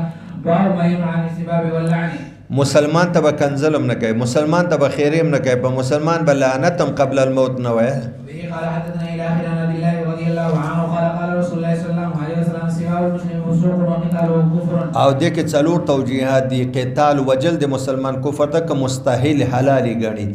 باب ما يمنع عن السباب واللعن مسلمان ته به کنزلم نه کوي مسلمان ته به خیریم نه کوي په مسلمان به لعنتم قبل الموت نه وای به قال حدثنا الى اخر عن ابي الله رضي الله عنه قال رسول الله صلى الله عليه وسلم سباب المسلم فسوق وقتاله كفر او د کې څلور توجیهات دي قتال وجل د مسلمان کفر ته مستحیل حلالي غني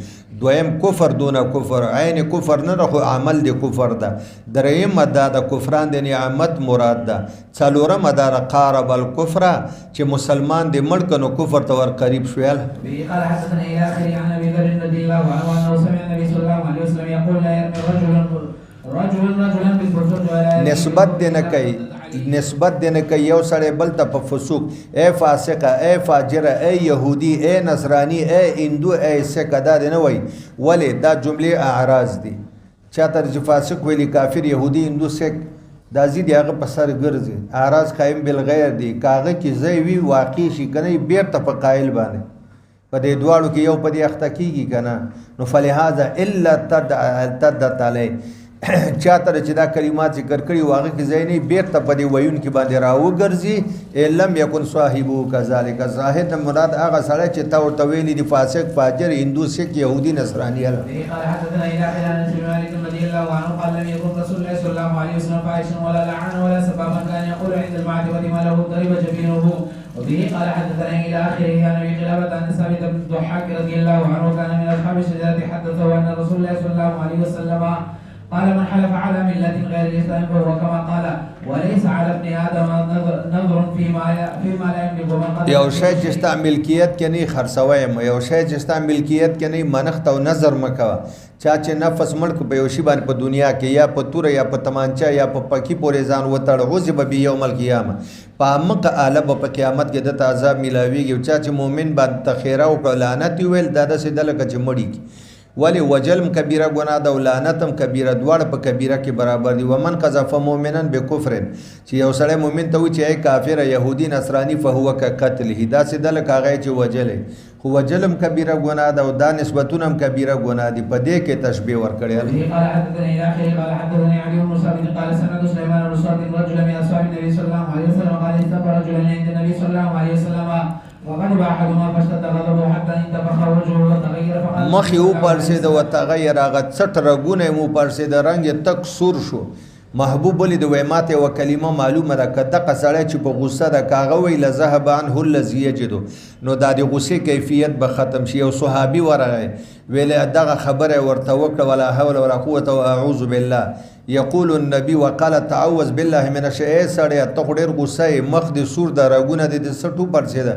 دویم کفر دون کفر عین کفر نه رخو عمل د کفر ده دریم مدا د کفران د نعمت مراد ده څلورم مدا قارب الکفر چې مسلمان د مړ کنو کفر ته ور قریب شویل به قال حدثنا الى اخر عن ابي ذر رضي الله عنه انه سمع النبي صلى الله عليه وسلم يقول لا يرمي رجلا بالفسوق نسبت دینه کوي نسبت دینه کوي یو سړی بل ته په فسوق اے فاسقه اے فاجره اے يهودي اے نصراني اے هندو اے سکه دا نه وای ولی دا جمله اعراض دي چاته چې فاسق ویلي کافر يهودي هندو سک دا زی دی هغه په سر ګرځي اعراض قائم بالغیر دي کاغه کې زوی وی واقع شي کنه بیرته په قائل باندې په دې دواړو کې یو په دې اخته کیږي کنه نو فلهذا الا تد علی چاته چې دا کلمات ذکر کړي واغه کې زینې بیرته په دې ویون کې باندې راو ګرځي لم یکن صاحبو کذالک زاهد مراد هغه سره چې تا ورته ویلي دي فاسق فاجر هندو سک يهودي نصراني قال حدثنا الى اخر عن مالك رضي الله عنه قال لم يكن رسول الله صلى الله عليه وسلم فاحشا ولا لعنا ولا سبابا كان يقول عند المعتبه ما له ضرب جبينه وبه قال حدثنا الى اخره عن ابي قلابه عن ثابت بن الضحاك رضي الله عنه كان من اصحاب الشجره حدثه ان رسول الله صلى الله عليه وسلم قال من حلف على ملة غير الإسلام فهو كما قال وليس على ابن آدم نظر فيما لا يملك ومن قد یو شی چې ستا ملکیت کې نه خرڅوي یو شی چې ستا ملکیت کې نه منښت او نظر مکوه چا چې نفس ملک په یو شی باندې په دنیا کې یا په تور یا په تمانچا یا په پکی پورې ځان وتړ غوځي به یوم القیامه په مکه اعلی په قیامت کې د عذاب ملاویږي چا چې مؤمن باندې تخیره او لعنت ویل دا د سیدل کې مړی ولی وجلم کبیره گناه ده او لعنتم کبیره دواړه په کبیره کې برابر دي ومن قذف مؤمنا بکفر چې یو سړی مؤمن ته وي چې ای کافر یهودي نصرانی فهو کقتله دا سیدل کاغه چې وجلې خو وجلم کبیره گناه ده او دا نسبتونه هم کبیره گناه دي په دې کې تشبیه ورکړي قال حدثني الى اخره قال حدثني علي بن مصعب قال سمعت سليمان بن صاد رجلا من اصحاب النبي صلى الله عليه وسلم قال استقر رجلا عند النبي صلى الله عليه وسلم وغضب احدهما فاشتد غضبه حتى انتفخ وجهه وتغير فقال مخي او پرسید او تغیر هغه څټ رګونه مو پرسید رنگ تک سور شو محبوب ولید وای ماته و کلمه معلومه ده کده قصړی چې په غصه ده کاغه وی لذهب عنه الذي يجد نو د دې غصه کیفیت به ختم شي او صحابي ورغه ویل دغه خبره ورته وکړه ولا حول ولا قوه اعوذ بالله یقول النبي وقال تعوذ بالله من الشیطان سړی ته ډېر غصه مخ د سور د رګونه د سټو پرسید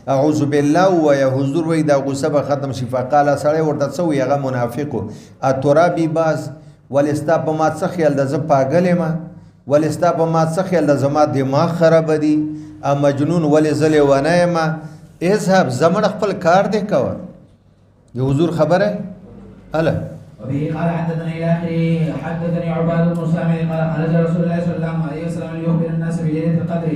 اعوذ بالله و یا حضور وی د غصه به ختم شي فقال سړی ورته څو یغه منافقو اترابی باز ولستا په ما څه خیال د ز پاگلې ما ولستا په ما څه خیال د زما دماغ خراب دي ا مجنون ولې زلې ونه ما اذهب زمن خپل کار دې کوا د حضور خبره اله وبه قال حدثنا الى اخره حدثني عباد بن سامع قال خرج رسول الله صلى الله عليه وسلم ليخبر الناس بليله القدر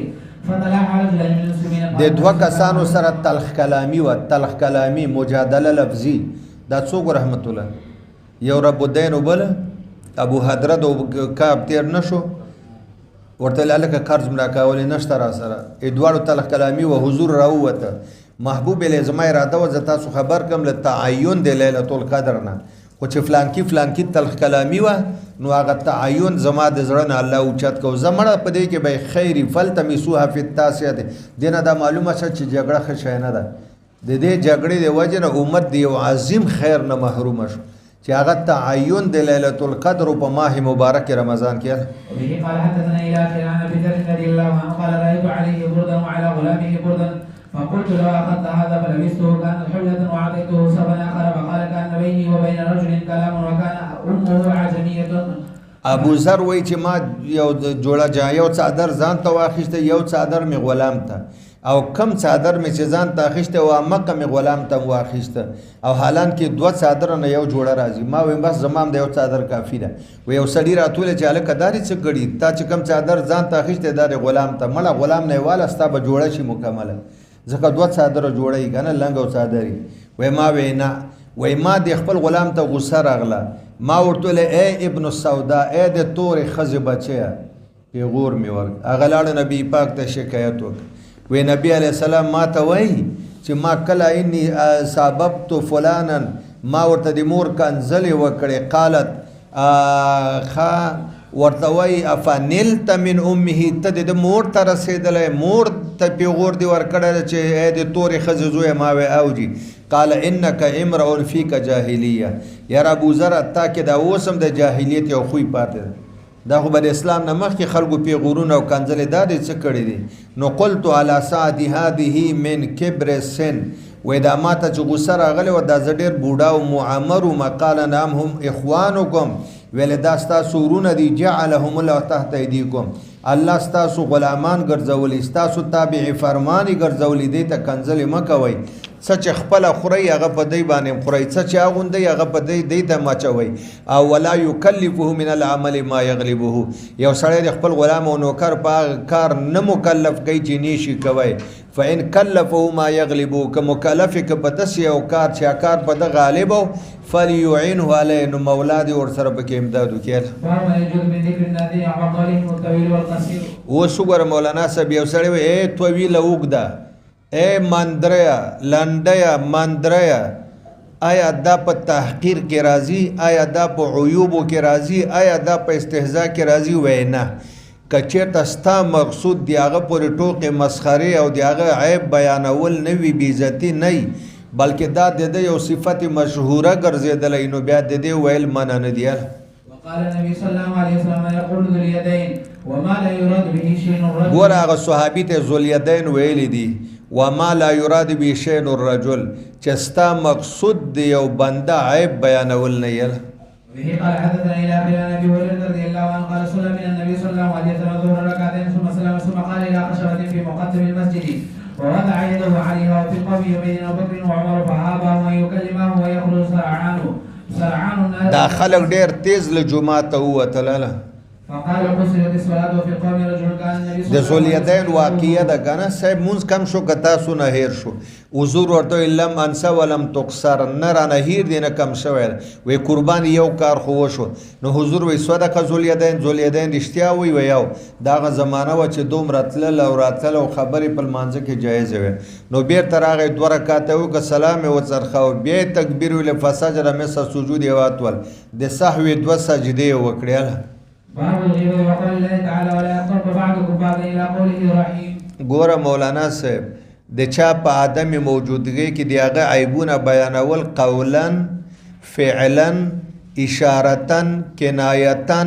فطلع رجلا من المسلمين د دوه کسانو سره تلخ کلامی و تلخ کلامی مجادله لفظي دا څوک رحمت الله یو رب الدین وبل ابو حضرت او کعب تیر نشو ورته لاله قرض ملا کول نشته را سره ادوارو تلخ کلامی و حضور راوته محبوب له زما اراده و زتا سو خبر کم له تعین د ليله القدر نه خو چې فلان کی تلخ کلامی و نو هغه تعین زما د زړه نه الله اوچت کو زمړه په دې کې به خیری فلتمسوها فی التاسیه دینه دا معلومه چې جګړه خشینه ده د دې جګړې د وجه نه امت دی او عظیم خیر نه محروم شو چې هغه تعین د ليله القدر په ماه مبارک رمضان کې وبه قال حدثنا الى اخر عن ابي ذر رضي الله عنه قال رأيت عليه بردا وعلى غلامه بردا فقلت لو أخذت هذا فلبسته كانت حلة وأعطيته سبا آخر فقال كان بيني وبين رجل كلام وكان أمه عجمية. ابو ذر وای چې ما یو جوړه یو څادر ځان ته واخیسته یو څادر می غلام ته او کم څادر می چې ځان ته اخیسته او مکه می غلام ته واخیسته او حالان کې دوه څادر نه یو جوړه راځي ما ویم بس زمام د یو څادر کافی ده و یو سړی راتول چې الک داري څه غړي تا چې کم څادر ځان ته اخیسته د غلام ته مړه غلام نه والا ستا به جوړه شي مکمله ځکه دوه څادر جوړی کنه لنګ او څادري و ما وینا و ما د خپل غلام ته غوسه راغله ما ورته اے ابن السودا اے د تور خزه بچیا پیغور می ور اغلاړ نبی پاک ته شکایت وک و نبی علی السلام ما ته وای چې ما کله انی سببت فلانا ما ورته د مور کنزل وکړي قالت خا ورته وای افنلت من امه ته د مور ته رسیدلې مور ته پیغور دی ور کړل چې اے د تور خزه زوی ما و اوجی قال انك امرؤ فيك جاهليه یا ابو ذر تا کې دا اوسم د جاهلیت یو خوې پاتې دا خو بل اسلام نه مخکې خلکو پیغورونه او کنځلې دا دي څه کړی دي نو قلت على سعد هذه من كبر السن و دا ماته چې غوسه راغلی و دا زه ډېر بوډا او معمر ما قال نعم هم اخوانکم ویل دا ستاسو ورونه دي جعلهم الله تحت ایدیکم الله ستاسو غلامان ګرځولي ستاسو تابع فرمانی ګرځولي دي ته کنځلې مه کوئ سچ خپل خوري هغه په دی باندې خوري سچ هغه هغه په دی ته ماچوي او ولا يكلفه من العمل ما يغلبه یو سړی خپل غلام او نوکر په کار نه مکلف کوي چې نشي کوي فإن كلفه ما يغلبه كمكلف كبدس او کار چې کار په د غالب فليعينه عليه نو مولا دي ور سره په امداد وکړي او شګر مولانا صاحب یو سړی اے طويل وګدا اے مندریا لنډیا مندریا آیا دا په تحقیر کې راځي آیا دا په عیوبو کې راځي آیا دا په استهزاء کې راځي وینا کچېرته ستا مقصود دی هغه پورې ټوکې مسخرې او د هغه عیب بیانول نه وي بېعزتي نه وي بلکې دا د ده یو صفت مشهوره ګرځېدلی نو بیا د دې ویل منع نه دی وقال النبي صلى الله عليه وسلم يقول ذو اليدين وما لا يراد به شيء الرجل ګوره هغه صحابي ته ذو اليدين ویلی دي وما لا يراد به شيء الرجل چې ستا مقصود دی یو بنده عیب بیانول نه یل به قال حدثنا الى اخر النبي هريره رضي الله عنه قال صلى من النبي صلى الله عليه وسلم ظهر ركعتين ثم سلم ثم قال الى خشبه في مقدم المسجد ووضع يده عليها وفي القوم بين ابو بكر وعمر فهابه ان يكلمه ويخرج سرعان الناس دا خلق ډیر تیز له جمعه ته وتلله فقال قصرت الصلاه وفي القوم رجل كان النبي د ذواليدين واقعيه ده کنه صاحب مونږ کم شو کتا سو نه هیر شو حضور ورته لم انسا ولم تقصر نه را نه هیر دینه کم شوی وی قربان یو کار خو وشو نو حضور وی صدقه ذواليدين رښتیا وی یو داغه زمانہ و چې دوم راتل او راتل او خبرې په مانځ کې جایز وي نو بیر تراغه دوه رکعات او ک سلام او څرخه او بیا تکبیر ول فسجد مس سجود یواتول د سهو دوه سجدي وکړل باب الغيبة وقول الله تعالى ولا يغتب بعضكم بعضا الى قوله رحيم ګوره مولانا صاحب د چا په عدم موجودګۍ کې دی هغه عیبونه بیانول قولا فعلا اشارتا کنایتا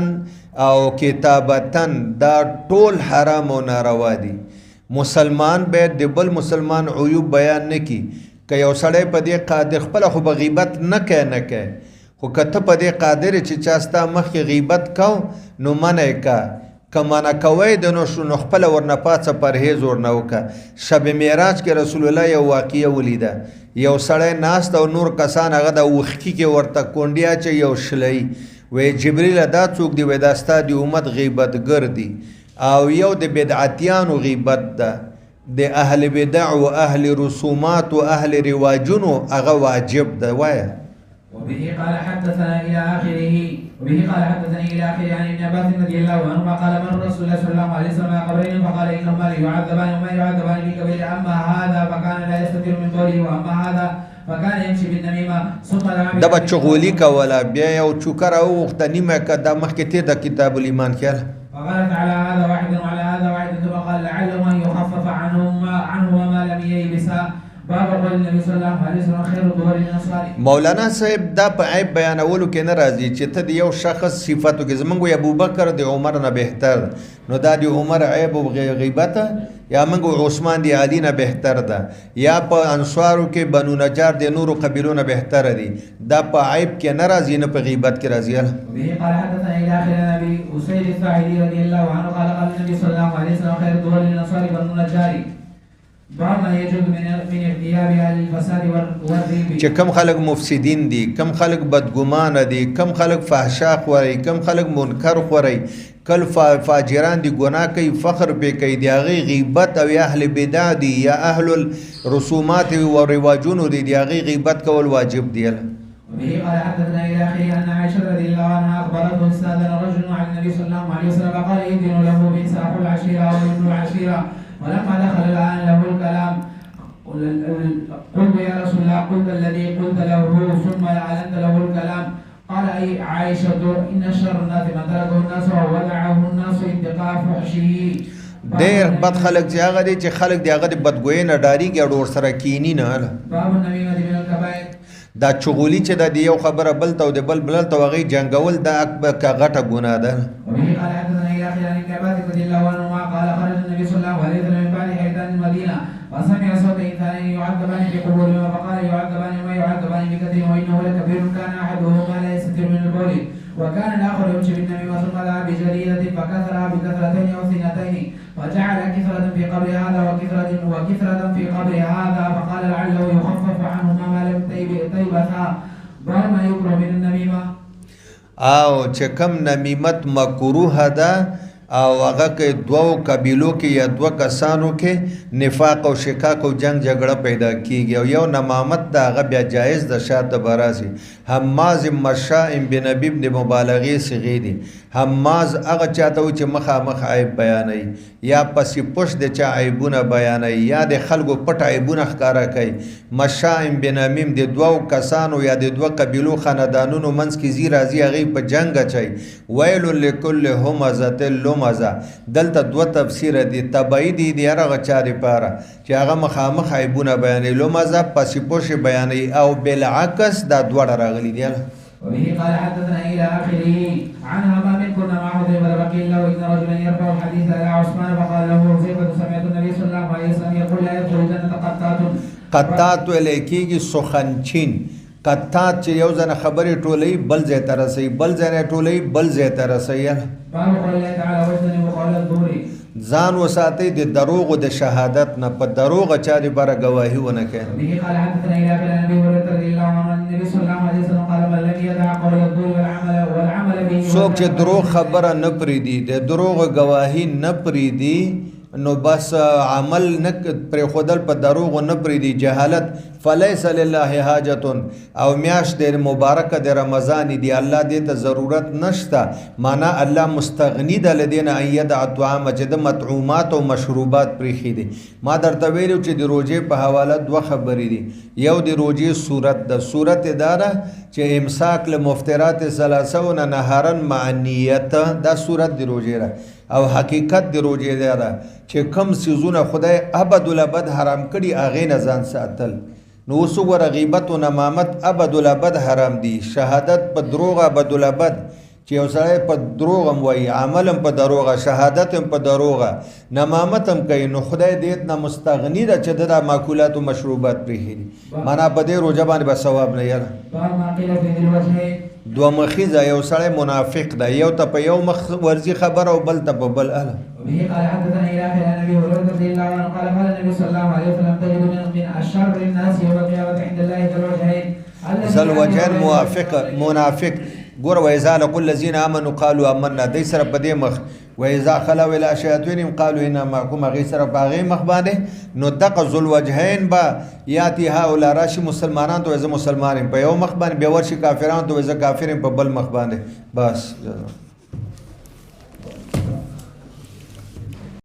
او کتابتا دا ټول حرام او ناروا دي مسلمان باید د بل مسلمان عیوب بیان نکي که یو سړی په دې قادر خپل خو به غیبت نه کوي خو کته په دې قادر چې چاستا مخکې غیبت کو نو منع کا کمانه کوي د نو شنو خپل ورنه پاتې پرهیز ورنه وکا شب معراج کې رسول الله یو واقعه ولیده یو سړی ناست او نور کسان هغه د وخکی کې ورته کونډیا چې یو شلای وی جبرئیل دا څوک دی وای دا ستا د امت غیبتګر دی او یو د بدعتیانو غیبت ده د اهل بدع او اهل رسومات او اهل رواجونو هغه واجب ده وای وبه قال حدثنا الى اخره عن ابن عباس رضي الله عنهما قال مر رسول الله صلى الله عليه وسلم قبرين فقال انهما ليعذبان وما يعذبان في كبير اما هذا فكان لا يستتر من بوله واما هذا فكان يمشي بالنميمه ثم دا بچغولی کولا بیا یو چوکر او وخت نیمه کدا مخکې ته د کتاب الایمان کړه فقالت على هذا واحد وعلى هذا واحد ثم قال لعله ان يخفف عنه وما لم ييبسا باب قول النبي صلى الله عليه وسلم خير الظهور للنصارى. مولانا صاحب دا په عیب بیانولو کې نه راځي چې ته د یو شخص صفاتو کې زمونږ ابوبکر د عمر نه بهتر نو دا د عمر عیب او غیبت یا موږ عثمان دی علی نه بهتر ده یا په انصارو کې بنو نجار د نورو قبیلو نه بهتر دي دا په عیب کې نه راځي نه په غیبت کې راځي. به قال حدثنا الى اخر النبي اسيد الساعدي رضي الله عنه قال قال النبي صلى الله عليه وسلم خير الظهور للنصارى بنو نجار باب ما يجوز من اغتياب اهل الفساد والريب. چې کم خلک مفسدین دي کم خلک بدګمان دي کم خلک فحشا خوري کم خلک منکر خوري کل فاجران دي ګناه کوي فخر په کوي دی هغه غیبت او اهل بدع دي یا اهل الرسومات او رواجونو دي هغه غیبت کول واجب دی. وبه قال حدثنا الى اخره ان عائشه رضي الله عنها اخبرته استاذن رجل عن النبي صلى الله عليه وسلم فقال اذن له بانساق العشيره او ابن العشيره ولما دخل الان له الكلام قلت يا رسول الله قلت الذي قلت له ثم اعلنت له الكلام قال اي عائشه ان شر الناس من تركه الناس وودعه الناس اتقاء فحشه. ډېر بد خلک چې هغه دي چې خلک دی هغه د بدګویۍ نه ډارېږي او ورسره کینی نه. باب النبي من الكبائر. دا چغولی چې د یو خبره بل ته او د بل بل ته هغې جنګول دا اکبر کا غټه ګناه ده. وبه قال حدثنا الى اخر عن ابن عباس رضي الله عنهما قال خرج النبي صلى الله عليه وسلم من بعد حيتان المدينه وسمع صوت انسان يعذبان في قبورهما فقال يعذبان وما يعذبان بكثير وانه لكبير كان احدهما لا يستتر من البول وكان الاخر يمشي بالنبي ثم دعا بجريده فكسرها بكثرتين او سنتين فجعل كثره في قبر هذا وكثره في قبر هذا فقال لعله يخفف عنهما ما لم تيبثا. باب ما يكره من النميمه. او چې کم نمیمت مکروه ده او هغه کې دوو قبیلو کې یا دوه کسانو کې نفاق او شقاق او جنگ جګړه پیدا کیږي او یو نمامت ده هغه بیا جایز ده شاته براسي. حماز مشاء بن نبی بن مبالغه صيغه دي. حماز هغه چاته و چې مخامخ عیب بیانوي یا پسې پوش د چا عیبونه بیانوي یا د خلکو پټ عیبونه ښکاره کوي. مشاء بن نمیم د دوو کسانو یا د دوه قبیلو خاندانونو منځ کې زی راځي هغې په جنګ اچوي. ویل لکل همزة لمزه دلته دوه تفسیر دي تبعی دي د هر هغه چا دپاره چې هغه مخامخ عیبونه بیانوي لمزه پسې پوش بیانوي او بالعکس دا دواړه راغلي دي. وبه قال حدثنا الى اخره عن همام كنا مع حذيفه فقيل له ان رجلا يرفع الحديث الى عثمان فقال له حذيفه سمعت النبي صلى الله عليه وسلم يقول لا يدخل الجنه قطات. قطات ویل کېږي سخنچین. قطات چې یو ځنه خبرې ټولوي بل ځای ته رسوي بل ځای نه ټولوي بل ځای ته رسوي. باب قول الله تعالى واجتنبوا قول الزور. ځان وساتئ د دروغو د شهادت نه په دروغه چا دپاره ګواهي ونه کوي. به قال حدثنا الى اخر عن ابي هريره رضي الله عنه ان النبي صلى الله عليه وسلم قال من لم يدع قول الزور والعمل به. څوک چې دروغ خبره نه پرېږدي د دروغ ګواهي نه پرېږدي نو بس عمل نه پرېښودل په دروغو نه پرېږدي جهالت. فلیس لله حاجت او میاشت د مبارکه د رمضان دی الله دې ته ضرورت نشته معنا الله مستغنی ده له دې نه ان یدع الطعام چې د مطعومات او مشروبات پرېښي دي. ما درته ویلو چې د روژې په حواله دوه خبرې دي. یو د روژې صورت ده صورت دا ده چې امساک له مفطرات ثلاثه و نهارا مع نیت دا صورت د روژې ده او حقیقت د روژې ده چې کم څیزونه خدای ابدالابد حرام کړي هغې نه ځان ساتل. نو اوس وګوره غیبت و نمامت ابدالابد حرام دي. شهادت په دروغ ابدالابد چې یو سړی په دروغ هم وایي عمل هم په دروغه شهادت هم په دروغه نمامت هم کوي نو خدای دې نه مستغني ده چې د دا ماکولات و مشروبات پرېښي دي. معنا په دې روژه باندې به ثواب نه یاره. دوه مخیزه یو سړی منافق ده یو ته په یو مخ ورځي خبره او بل ته په بل اله. به قال حدثنا الى اخر عن ابي هريره رضي الله عنه قال قال النبي صلى الله عليه وسلم تجد من اشر الناس يوم القيامه عند الله ذو الوجهين. ذو الوجهين موافق منافق ګوره وإذا لقوا الذين آمنوا قالوا آمنا دی سره په دې مخ وإذا خلوا إلى شياطينهم قالوا إنا معكم هغې سره په هغې مخ باندې نو دغه ذوالوجهین به یاتي هؤلاء راشي مسلمانان ته زه مسلمان یم په یو مخ باندې بیا ورشي کافرانو ته زه کافر یم په بل مخ باندې. بس